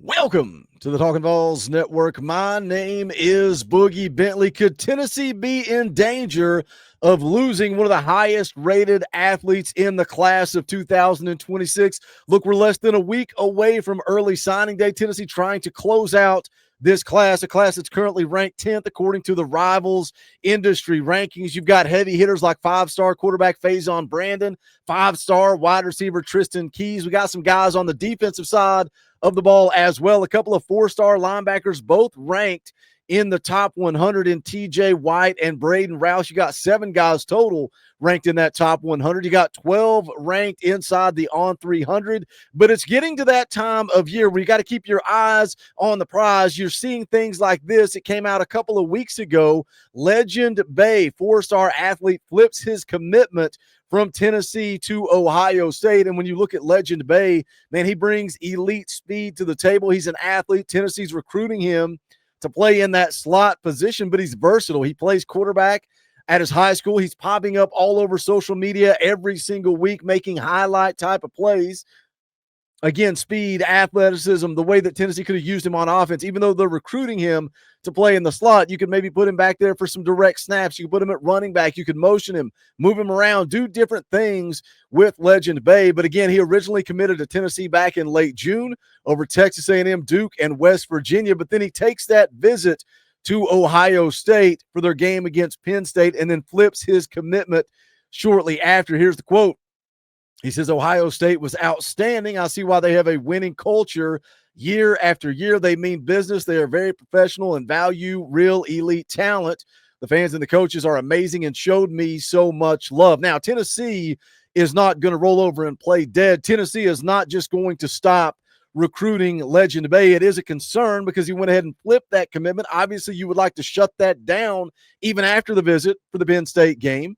Welcome to the Talkin VAWLS Network. My name is Boogie Bentley. Could Tennessee be in danger of losing one of the highest rated athletes in the class of 2026? Look, we're less than a week away from early signing day. Tennessee trying to close out this class, a class that's currently ranked 10th according to the Rivals industry rankings. You've got heavy hitters like five-star quarterback Faison Brandon, five-star wide receiver Tristan Keys. We got some guys on the defensive side of the ball as well. A couple of four-star linebackers, both ranked in the top 100 in TJ White and Braden Rouse. You got 7 guys total ranked in that top 100. You got 12 ranked inside the on 300. But it's getting to that time of year where you got to keep your eyes on the prize. You're seeing things like this. It came out a couple of weeks ago. Legend Bay, 4-star athlete, flips his commitment from Tennessee to Ohio State. And when you look at Legend Bay, man, he brings elite speed to the table. He's an athlete. Tennessee's recruiting him to play in that slot position, but he's versatile. He plays quarterback at his high school. He's popping up all over social media every single week, making highlight type of plays. Again, speed, athleticism, the way that Tennessee could have used him on offense, even though they're recruiting him to play in the slot, you could maybe put him back there for some direct snaps. You could put him at running back. You could motion him, move him around, do different things with Legend Bay. But again, he originally committed to Tennessee back in late June over Texas A&M, Duke, and West Virginia. But then he takes that visit to Ohio State for their game against Penn State and then flips his commitment shortly after. Here's the quote. He says, Ohio State was outstanding. I see why they have a winning culture year after year. They mean business. They are very professional and value real elite talent. The fans and the coaches are amazing and showed me so much love. Now, Tennessee is not going to roll over and play dead. Tennessee is not just going to stop recruiting Legend Bay. It is a concern because he went ahead and flipped that commitment. Obviously, you would like to shut that down even after the visit for the Penn State game.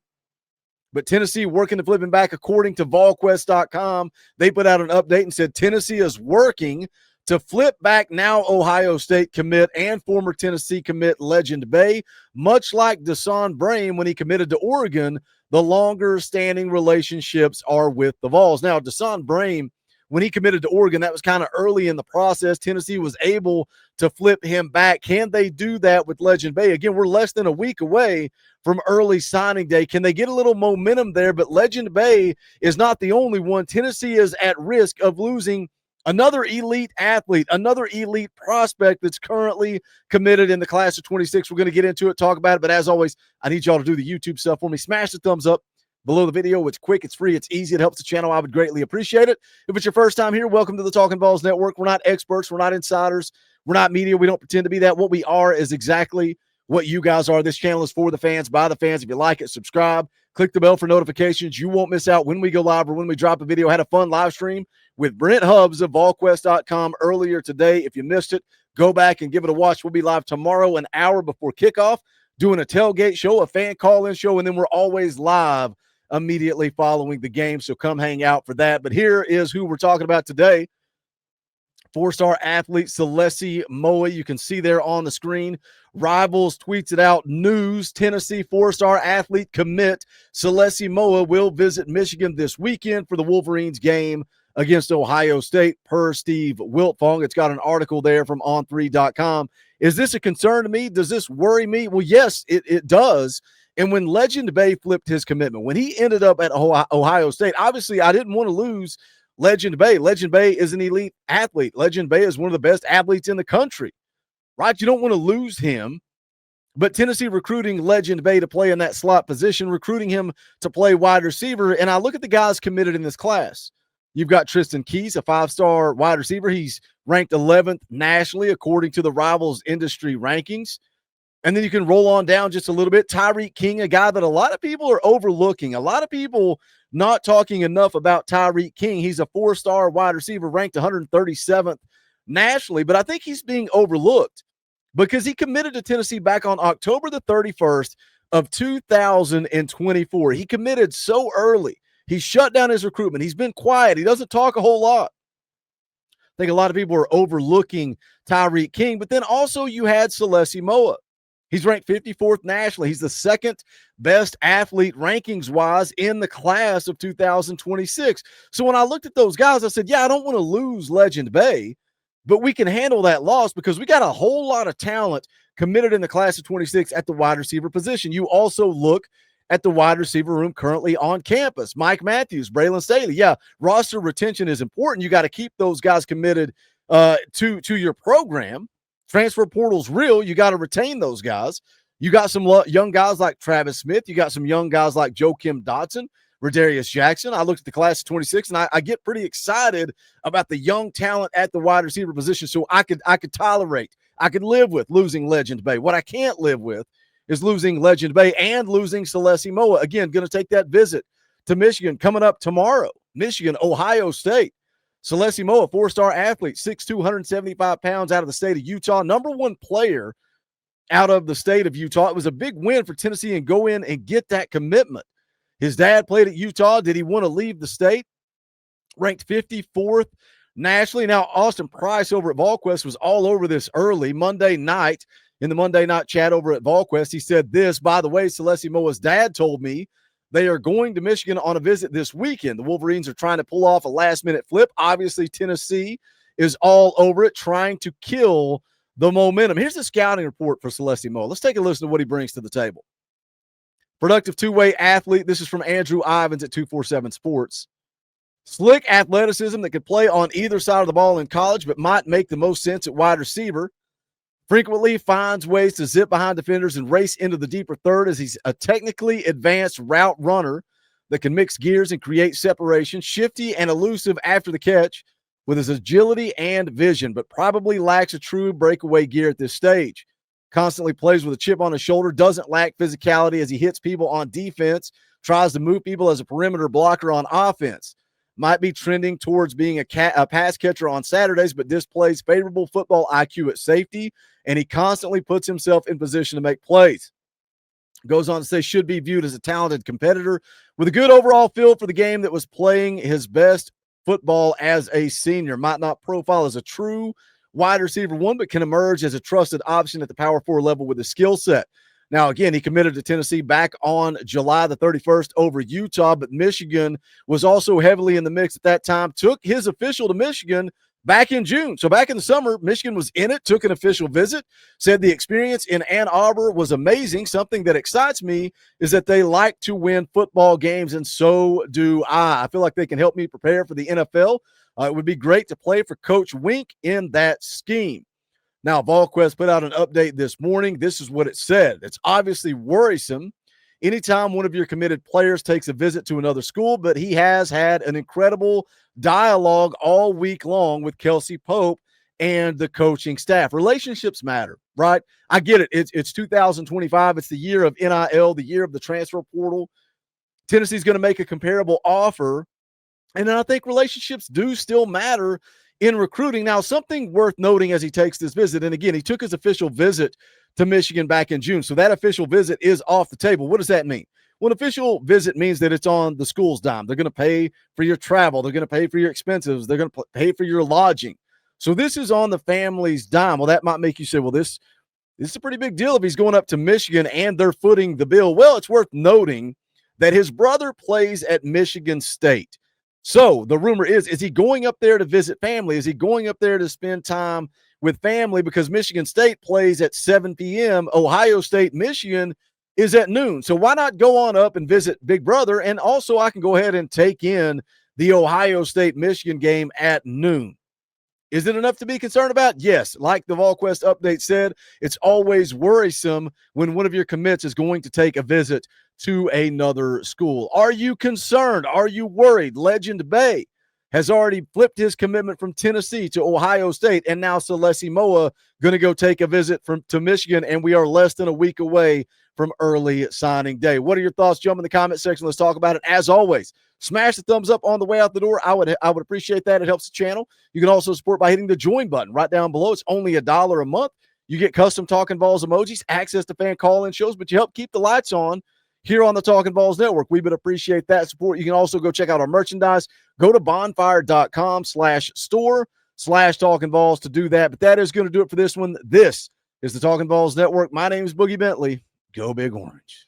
But Tennessee working to flip him back. According to VolQuest.com, they put out an update and said Tennessee is working to flip back now Ohio State commit and former Tennessee commit Legend Bay. Much like Deshaun Brame when he committed to Oregon, the longer-standing relationships are with the Vols. Now, Deshaun Brame, when he committed to Oregon, that was kind of early in the process. Tennessee was able to flip him back. Can they do that with Legend Bay? Again, we're less than a week away from early signing day. Can they get a little momentum there? But Legend Bay is not the only one. Tennessee is at risk of losing another elite athlete, another elite prospect that's currently committed in the class of 26. We're going to get into it, talk about it. But as always, I need y'all to do the YouTube stuff for me. Smash the thumbs up below the video. It's quick, it's free, it's easy. It helps the channel. I would greatly appreciate it. If it's your first time here, welcome to the Talkin VAWLS Network. We're not experts. We're not insiders. We're not media. We don't pretend to be that. What we are is exactly what you guys are. This channel is for the fans, by the fans. If you like it, subscribe. Click the bell for notifications. You won't miss out when we go live or when we drop a video. I had a fun live stream with Brent Hubbs of VolQuest.com earlier today. If you missed it, go back and give it a watch. We'll be live tomorrow an hour before kickoff, doing a tailgate show, a fan call-in show, and then we're always live immediately following the game, so come hang out for that. But here is who we're talking about today. 4-star athlete Celestei Moa. You can see there on the screen. Rivals tweets it out. News: Tennessee 4-star athlete commit Celestei Moa will visit Michigan this weekend for the Wolverines game against Ohio State, per Steve Wiltfong. It's got an article there from on3.com. Is this a concern to me? Does this worry me? Well, yes, it does. And when Legend Bay flipped his commitment, when he ended up at Ohio State, obviously I didn't want to lose Legend Bay. Legend Bay is an elite athlete. Legend Bay is one of the best athletes in the country, right? You don't want to lose him. But Tennessee recruiting Legend Bay to play in that slot position, recruiting him to play wide receiver. And I look at the guys committed in this class. You've got Tristan Keys, a 5-star wide receiver. He's ranked 11th nationally according to the Rivals industry rankings. And then you can roll on down just a little bit. Tyreek King, a guy that a lot of people are overlooking. A lot of people not talking enough about Tyreek King. He's a 4-star wide receiver ranked 137th nationally, but I think he's being overlooked because he committed to Tennessee back on October the 31st of 2024. He committed so early. He shut down his recruitment. He's been quiet. He doesn't talk a whole lot. I think a lot of people are overlooking Tyreek King, but then also you had Celestei Moa. He's ranked 54th nationally. He's the second best athlete rankings-wise in the class of 2026. So when I looked at those guys, I said, yeah, I don't want to lose Legend Bay, but we can handle that loss because we got a whole lot of talent committed in the class of 26 at the wide receiver position. You also look at the wide receiver room currently on campus. Mike Matthews, Braylon Staley. Yeah, roster retention is important. You got to keep those guys committed to your program. Transfer portal's real. You got to retain those guys. You got some young guys like Travis Smith. You got some young guys like Joakim Dotson, Radarius Jackson. I looked at the class of 26, and I get pretty excited about the young talent at the wide receiver position. So I could tolerate, I could live with losing Legend Bay. What I can't live with is losing Legend Bay and losing Celestei Moa. Again, going to take that visit to Michigan coming up tomorrow. Michigan, Ohio State. Celestei Moa, 4-star athlete, 6'2", 175 pounds, out of the state of Utah. Number one player out of the state of Utah. It was a big win for Tennessee and go in and get that commitment. His dad played at Utah. Did he want to leave the state? Ranked 54th nationally. Now, Austin Price over at VolQuest was all over this early Monday night in the Monday night chat over at VolQuest. He said this, by the way, Celestei Moa's dad told me they are going to Michigan on a visit this weekend. The Wolverines are trying to pull off a last-minute flip. Obviously, Tennessee is all over it, trying to kill the momentum. Here's the scouting report for Celestei Moa. Let's take a listen to what he brings to the table. Productive two-way athlete. This is from Andrew Ivins at 247 Sports. Slick athleticism that could play on either side of the ball in college, but might make the most sense at wide receiver. Frequently finds ways to zip behind defenders and race into the deeper third as he's a technically advanced route runner that can mix gears and create separation. Shifty and elusive after the catch with his agility and vision, but probably lacks a true breakaway gear at this stage. Constantly plays with a chip on his shoulder, doesn't lack physicality as he hits people on defense, tries to move people as a perimeter blocker on offense. Might be trending towards being a pass catcher on Saturdays, but displays favorable football IQ at safety, and he constantly puts himself in position to make plays. Goes on to say should be viewed as a talented competitor with a good overall feel for the game that was playing his best football as a senior. Might not profile as a true wide receiver one, but can emerge as a trusted option at the power 4 level with his skill set. Now, again, he committed to Tennessee back on July the 31st over Utah, but Michigan was also heavily in the mix at that time. Took his official to Michigan back in June. So back in the summer, Michigan was in it, took an official visit, said the experience in Ann Arbor was amazing. Something that excites me is that they like to win football games, and so do I. I feel like they can help me prepare for the NFL. It would be great to play for Coach Wink in that scheme. Now, VolQuest put out an update this morning. This is what it said. It's obviously worrisome anytime one of your committed players takes a visit to another school, but he has had an incredible dialogue all week long with Kelsey Pope and the coaching staff. Relationships matter, right? I get it. It's 2025. It's the year of NIL, the year of the transfer portal. Tennessee's going to make a comparable offer, and then I think relationships do still matter in recruiting. Now, something worth noting as he takes this visit, and again, he took his official visit to Michigan back in June, so that official visit is off the table. What does that mean? Well, an official visit means that it's on the school's dime. They're going to pay for your travel. They're going to pay for your expenses. They're going to pay for your lodging. So this is on the family's dime. Well, that might make you say, well, this is a pretty big deal if he's going up to Michigan and they're footing the bill. Well, it's worth noting that his brother plays at Michigan State. So the rumor is he going up there to visit family? Is he going up there to spend time with family? Because Michigan State plays at 7 p.m. Ohio State, Michigan is at noon. So why not go on up and visit Big Brother? And also I can go ahead and take in the Ohio State, Michigan game at noon. Is it enough to be concerned about? Yes. Like the VolQuest update said, it's always worrisome when one of your commits is going to take a visit to another school. Are you concerned? Are you worried? Legend Bay has already flipped his commitment from Tennessee to Ohio State, and now Celestei Moa going to go take a visit to Michigan, and we are less than a week away from early signing day. What are your thoughts? Jump in the comment section. Let's talk about it. As always, smash the thumbs up on the way out the door. I would appreciate that. It helps the channel. You can also support by hitting the join button right down below. It's only $1 a month. You get custom Talkin VAWLS emojis, access to fan call-in shows, but you help keep the lights on here on the Talkin VAWLS Network. We would appreciate that support. You can also go check out our merchandise. Go to bonfire.com/store/Talkin VAWLS to do that. But that is going to do it for this one. This is the Talkin VAWLS Network. My name is Boogie Bentley. Go Big Orange.